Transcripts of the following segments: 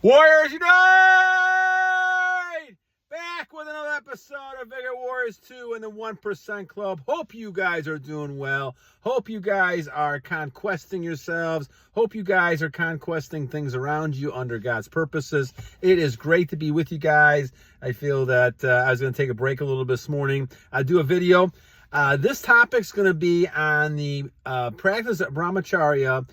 Warriors Unite! Back with another episode of Vigor Warriors 2 in the 1% Club. Hope you guys are doing well. Hope you guys are conquesting yourselves. Hope you guys are conquesting things around you under God's purposes. It is great to be with you guys. I feel that I was going to take a break a little bit this morning. I do a video. This topic's going to be on the practice of Brahmacharya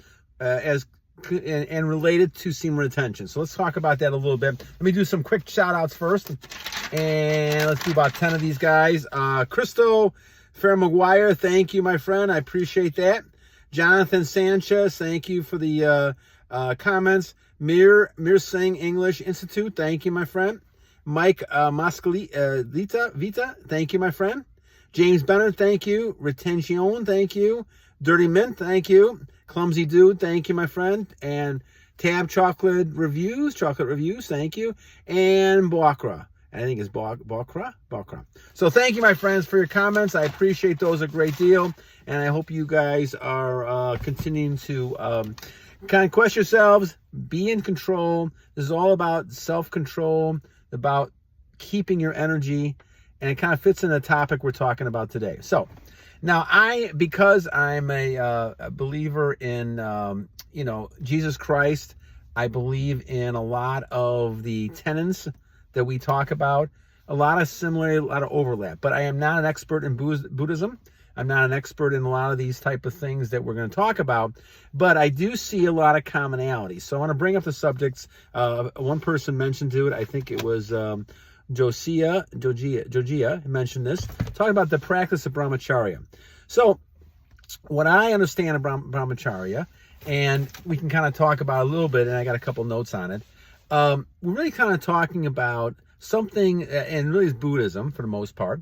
and related to semen retention. So let's talk about that a little bit. Let me do some quick shout outs first. And let's do about 10 of these guys. Christophermaguire, thank you, my friend. I appreciate that. Jonathan Sanchez, thank you for the comments. Meersenglishinstitute, thank you, my friend. Mikemuscletv, thank you, my friend. James Bennett, thank you. Retenion, thank you. Dirty Mint, thank you. Klumsydude, thank you, my friend. And Tabchocaletesreview, thank you. And Bawkr, I think it's Bawkr. So thank you, my friends, for your comments. I appreciate those a great deal. And I hope you guys are continuing to conquest yourselves, be in control. This is all about self-control, about keeping your energy. And it kind of fits in the topic we're talking about today. So now because I'm a believer in, Jesus Christ, I believe in a lot of the tenets that we talk about, a lot of similarity, a lot of overlap. But I am not an expert in Buddhism. I'm not an expert in a lot of these type of things that we're going to talk about. But I do see a lot of commonalities. So I want to bring up the subjects. One person mentioned to it. I think it was Jouigie mentioned this, talking about the practice of Brahmacharya. So what I understand of Brahmacharya, and we can kind of talk about a little bit, and I got a couple notes on it. We're really kind of talking about something, and really is Buddhism for the most part,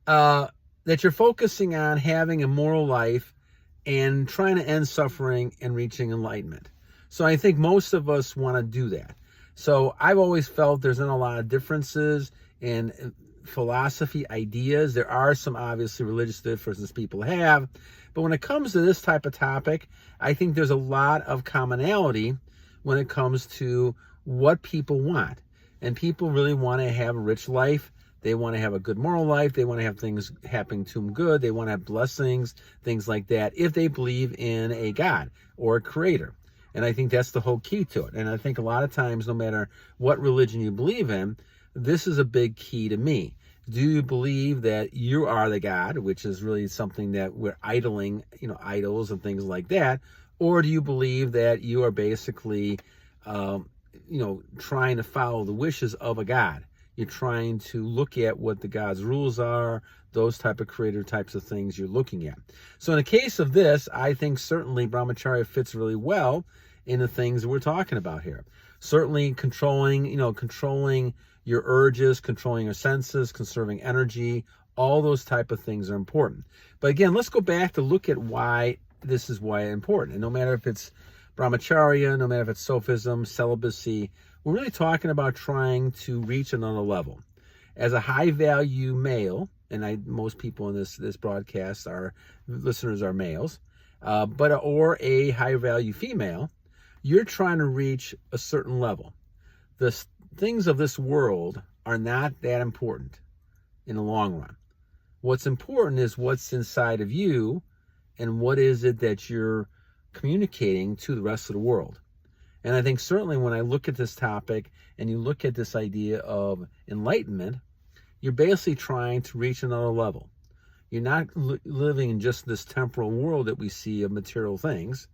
that you're focusing on having a moral life and trying to end suffering and reaching enlightenment. So I think most of us want to do that. So I've always felt there's been a lot of differences in philosophy, ideas. There are some obviously religious differences people have. But when it comes to this type of topic, I think there's a lot of commonality when it comes to what people want. And people really want to have a rich life. They want to have a good moral life. They want to have things happening to them good. They want to have blessings, things like that, if they believe in a God or a creator. And I think that's the whole key to it. And I think a lot of times, no matter what religion you believe in, this is a big key to me. Do you believe that you are the God, which is really something that we're idling, idols and things like that? Or do you believe that you are basically, trying to follow the wishes of a God? You're trying to look at what the God's rules are, those type of creator types of things you're looking at. So in the case of this, I think certainly Brahmacharya fits really well in the things that we're talking about here. Certainly controlling your urges, controlling your senses, conserving energy, all those type of things are important. But again, let's go back to look at why this is important. And no matter if it's Brahmacharya, no matter if it's Sufism, celibacy, we're really talking about trying to reach another level. As a high-value male, and most people in this broadcast, listeners are males, or a high-value female, you're trying to reach a certain level. The things of this world are not that important in the long run. What's important is what's inside of you and what is it that you're communicating to the rest of the world. And I think certainly when I look at this topic and you look at this idea of enlightenment, you're basically trying to reach another level. You're not living in just this temporal world that we see of material things.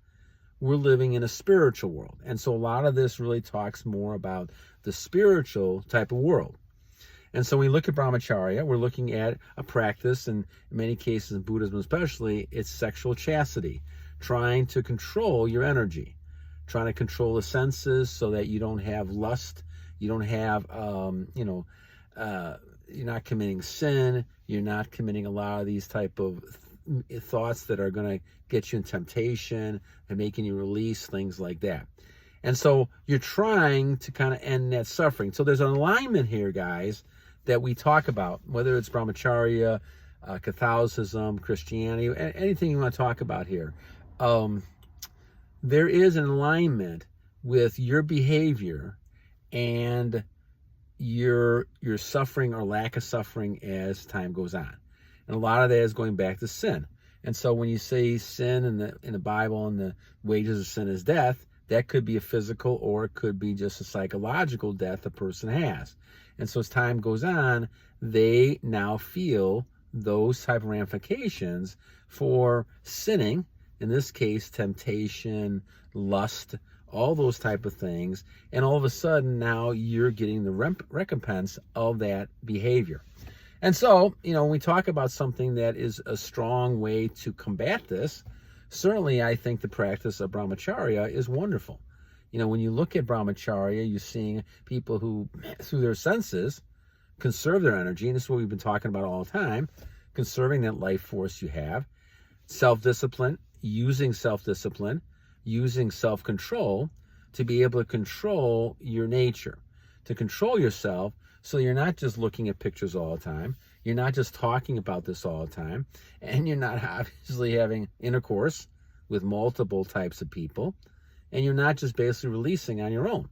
We're living in a spiritual world. And so a lot of this really talks more about the spiritual type of world. And so when we look at Brahmacharya, we're looking at a practice, and in many cases in Buddhism especially, it's sexual chastity, trying to control your energy, trying to control the senses so that you don't have lust, you don't have, you're not committing sin, you're not committing a lot of these type of thoughts that are going to get you in temptation and making you release, things like that. And so you're trying to kind of end that suffering. So there's an alignment here, guys, that we talk about, whether it's Brahmacharya, Catholicism, Christianity, anything you want to talk about here. There is an alignment with your behavior and you're suffering or lack of suffering as time goes on. And a lot of that is going back to sin. And so when you say sin in the Bible and the wages of sin is death, that could be a physical or it could be just a psychological death a person has. And so as time goes on, they now feel those type of ramifications for sinning, in this case, temptation, lust, all those type of things. And all of a sudden now you're getting the recompense of that behavior. And so, when we talk about something that is a strong way to combat this, certainly I think the practice of Brahmacharya is wonderful. When you look at Brahmacharya, you're seeing people who, through their senses, conserve their energy. And this is what we've been talking about all the time, conserving that life force you have, self-discipline, using self-discipline, using self-control to be able to control your nature, to control yourself. So you're not just looking at pictures all the time. You're not just talking about this all the time. And you're not obviously having intercourse with multiple types of people. And you're not just basically releasing on your own.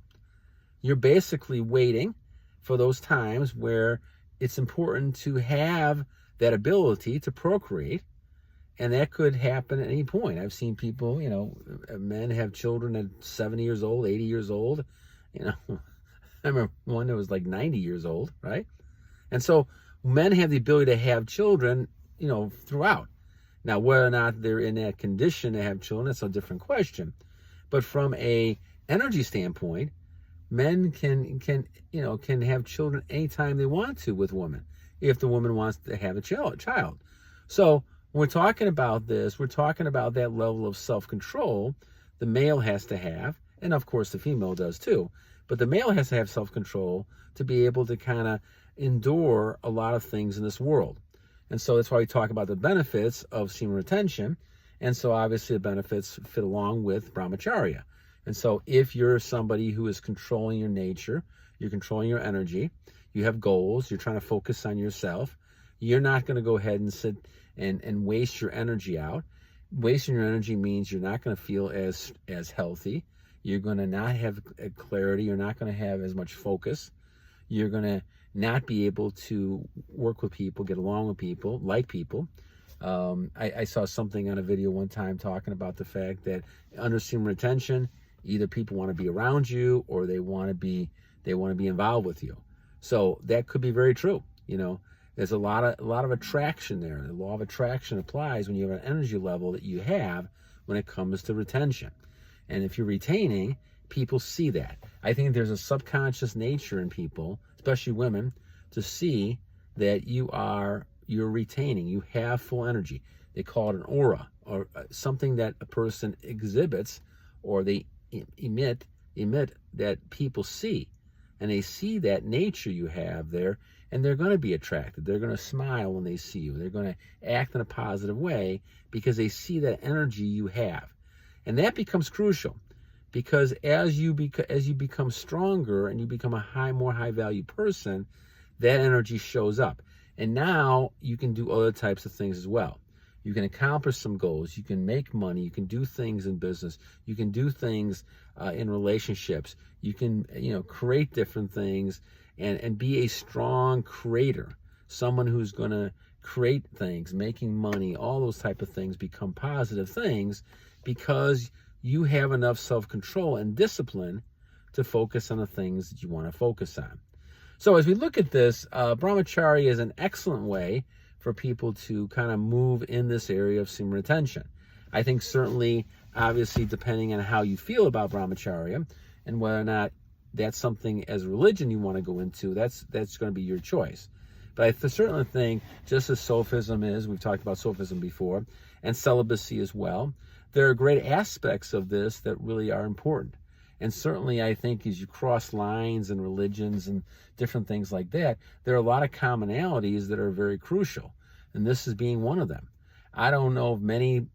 You're basically waiting for those times where it's important to have that ability to procreate. And that could happen at any point. I've seen people, men have children at 70 years old, 80 years old, I remember one that was like 90 years old, right? And so men have the ability to have children, throughout. Now, whether or not they're in that condition to have children, that's a different question. But from a energy standpoint, men can have children anytime they want to with women, if the woman wants to have a child. So when we're talking about this, we're talking about that level of self-control the male has to have, and of course the female does too. But the male has to have self-control to be able to kind of endure a lot of things in this world. And so that's why we talk about the benefits of semen retention. And so obviously the benefits fit along with Brahmacharya. And so if you're somebody who is controlling your nature, you're controlling your energy, you have goals, you're trying to focus on yourself, you're not going to go ahead and sit and waste your energy out. Wasting your energy means you're not going to feel as healthy. You're going to not have clarity. You're not going to have as much focus. You're going to not be able to work with people, get along with people, like people. I saw something on a video one time talking about the fact that under semen retention, either people want to be around you or they want to be involved with you. So that could be very true. There's a lot of attraction there. The law of attraction applies when you have an energy level that you have when it comes to retention. And if you're retaining, people see that. I think there's a subconscious nature in people, especially women, to see that you're retaining. You have full energy. They call it an aura, or something that a person exhibits, or they emit that people see. And they see that nature you have there, and they're going to be attracted. They're going to smile when they see you. They're going to act in a positive way because they see that energy you have. And that becomes crucial, because as you become stronger and you become a more high value person, that energy shows up. And now you can do other types of things as well. You can accomplish some goals. You can make money. You can do things in business. You can do things in relationships. You can create different things and be a strong creator. Someone who's going to create things, making money, all those type of things become positive things, because you have enough self-control and discipline to focus on the things that you want to focus on. So as we look at this, Brahmacharya is an excellent way for people to kind of move in this area of semen retention. I think certainly, obviously, depending on how you feel about Brahmacharya and whether or not that's something as a religion you want to go into, that's going to be your choice. But I certainly think, just as Sophism is, we've talked about Sophism before, and celibacy as well, there are great aspects of this that really are important. And certainly I think as you cross lines and religions and different things like that, there are a lot of commonalities that are very crucial. And this is being one of them. I don't know of many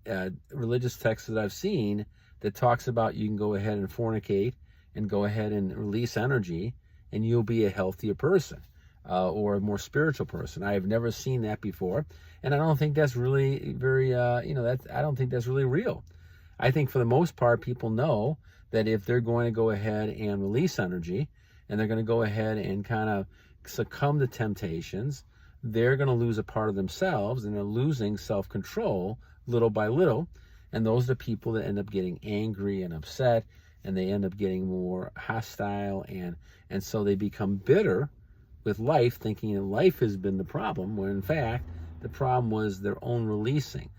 religious texts that I've seen that talks about you can go ahead and fornicate and go ahead and release energy and you'll be a healthier person or a more spiritual person. I have never seen that before. And I don't think that's really very, I don't think that's really real. I think for the most part, people know that if they're going to go ahead and release energy and they're going to go ahead and kind of succumb to temptations. They're going to lose a part of themselves, and they're losing self-control little by little. And those are the people that end up getting angry and upset, and they end up getting more hostile, and so they become bitter with life, thinking that life has been the problem, when in fact the problem was their own releasing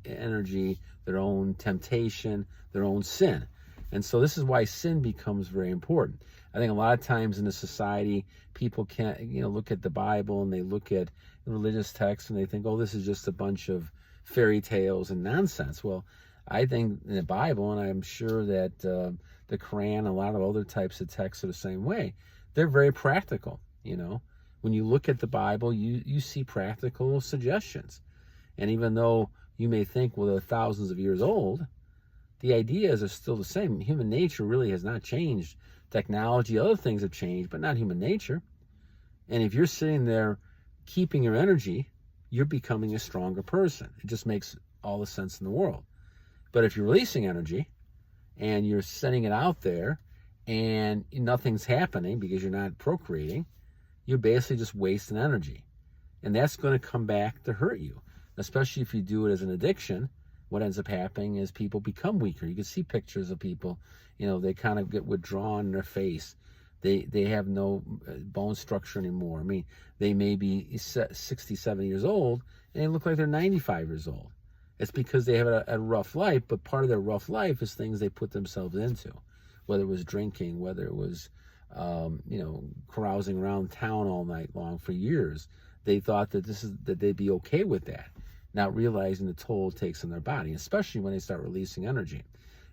energy, their own temptation, their own sin. And so this is why sin becomes very important. I think a lot of times in the society, people can't, look at the Bible and they look at religious texts and they think, oh, this is just a bunch of fairy tales and nonsense. Well, I think in the Bible, and I'm sure that the Quran and a lot of other types of texts are the same way, they're very practical. When you look at the Bible, you see practical suggestions. And even though you may think, well, they're thousands of years old, the ideas are still the same. Human nature really has not changed. Technology, other things have changed, but not human nature. And if you're sitting there keeping your energy, you're becoming a stronger person. It just makes all the sense in the world. But if you're releasing energy and you're sending it out there and nothing's happening because you're not procreating, you're basically just wasting energy. And that's going to come back to hurt you, especially if you do it as an addiction. What ends up happening is people become weaker. You can see pictures of people, they kind of get withdrawn in their face. They have no bone structure anymore. I mean, they may be 60, 70 years old, and they look like they're 95 years old. It's because they have a rough life, but part of their rough life is things they put themselves into, whether it was drinking, whether it was, carousing around town all night long for years. They thought that they'd be okay with that, not realizing the toll it takes on their body, especially when they start releasing energy.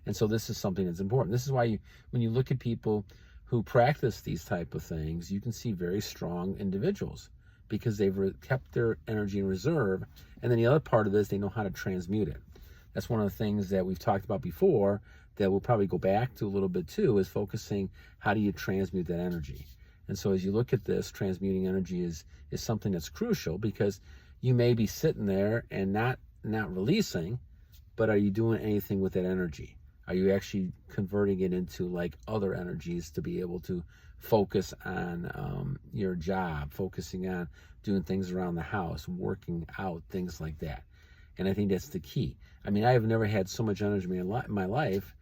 And so this is something that's important. This is why when you look at people who practice these type of things, you can see very strong individuals because they've kept their energy in reserve. And then the other part of this, they know how to transmute it. That's one of the things that we've talked about before that we'll probably go back to a little bit too, is focusing how do you transmute that energy. And so as you look at this, transmuting energy is something that's crucial, because you may be sitting there and not releasing, but are you doing anything with that energy? Are you actually converting it into like other energies to be able to focus on your job, focusing on doing things around the house, working out, things like that? And I think that's the key. I mean, I have never had so much energy in my life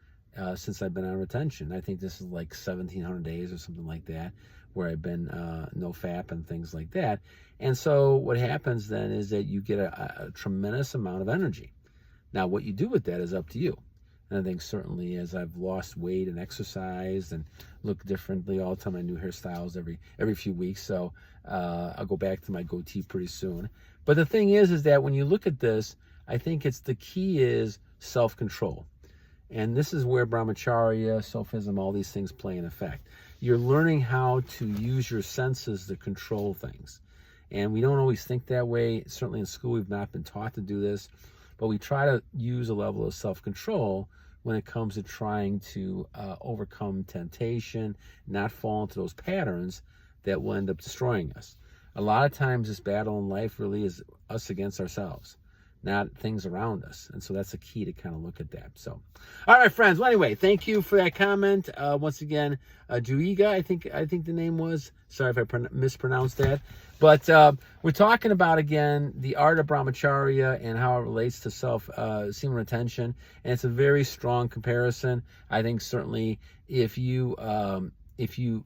since I've been on retention. I think this is like 1,700 days or something like that, where I've been no FAP and things like that. And so what happens then is that you get a tremendous amount of energy. Now, what you do with that is up to you. And I think certainly as I've lost weight and exercised and look differently all the time, I new hairstyles every few weeks. So I'll go back to my goatee pretty soon. But the thing is that when you look at this, I think the key is self-control. And this is where Brahmacharya, Sophism, all these things play an effect. You're learning how to use your senses to control things. And we don't always think that way. Certainly in school, we've not been taught to do this. But we try to use a level of self-control when it comes to trying to overcome temptation, not fall into those patterns that will end up destroying us. A lot of times this battle in life really is us against ourselves, not things around us. And so that's a key to kind of look at that. So, all right, friends. Well, anyway, thank you for that comment. Once again, Jouigie, I think the name was. Sorry if I mispronounced that. But we're talking about, again, the art of Brahmacharya and how it relates to semen retention. And it's a very strong comparison. I think certainly if you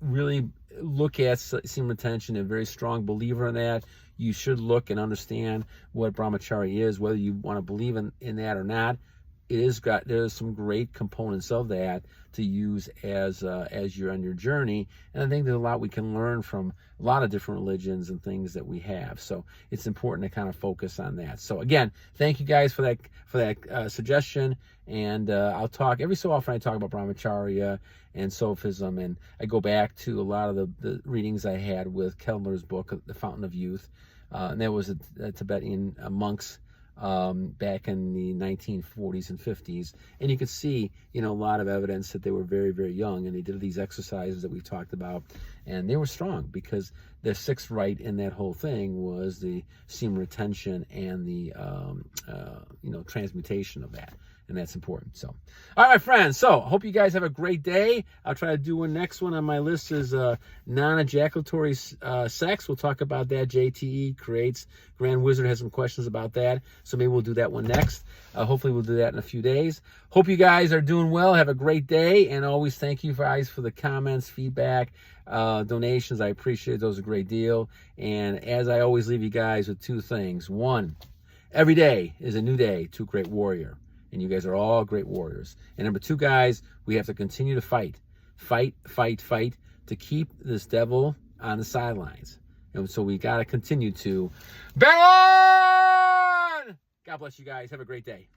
really look at semen retention, a very strong believer in that, you should look and understand what Brahmacharya is, whether you want to believe in that or not. There's some great components of that to use as you're on your journey. And I think there's a lot we can learn from a lot of different religions and things that we have. So it's important to kind of focus on that. So again, thank you guys for that suggestion. And I'll talk every so often. I talk about Brahmacharya and Sophism, and I go back to a lot of the readings I had with Kellner's book, The Fountain of Youth, and that was a Tibetan monks back in the 1940s and 50s. And you could see, a lot of evidence that they were very, very young, and they did these exercises that we've talked about, and they were strong because the sixth rite in that whole thing was the semen retention and the, transmutation of that. and that's important. So, all right, my friends. So, hope you guys have a great day. I'll try to do one. Next one on my list is non-ejaculatory sex. We'll talk about that. JTE creates. Grand Wizard has some questions about that, so maybe we'll do that one next. Hopefully, we'll do that in a few days. Hope you guys are doing well. Have a great day, and always thank you guys for the comments, feedback, donations. I appreciate those a great deal. And as I always leave you guys with two things. One, every day is a new day to a great warrior. And you guys are all great warriors. And number two, guys, we have to continue to fight. Fight, fight, fight to keep this devil on the sidelines. And so we got to continue to battle on! God bless you guys. Have a great day.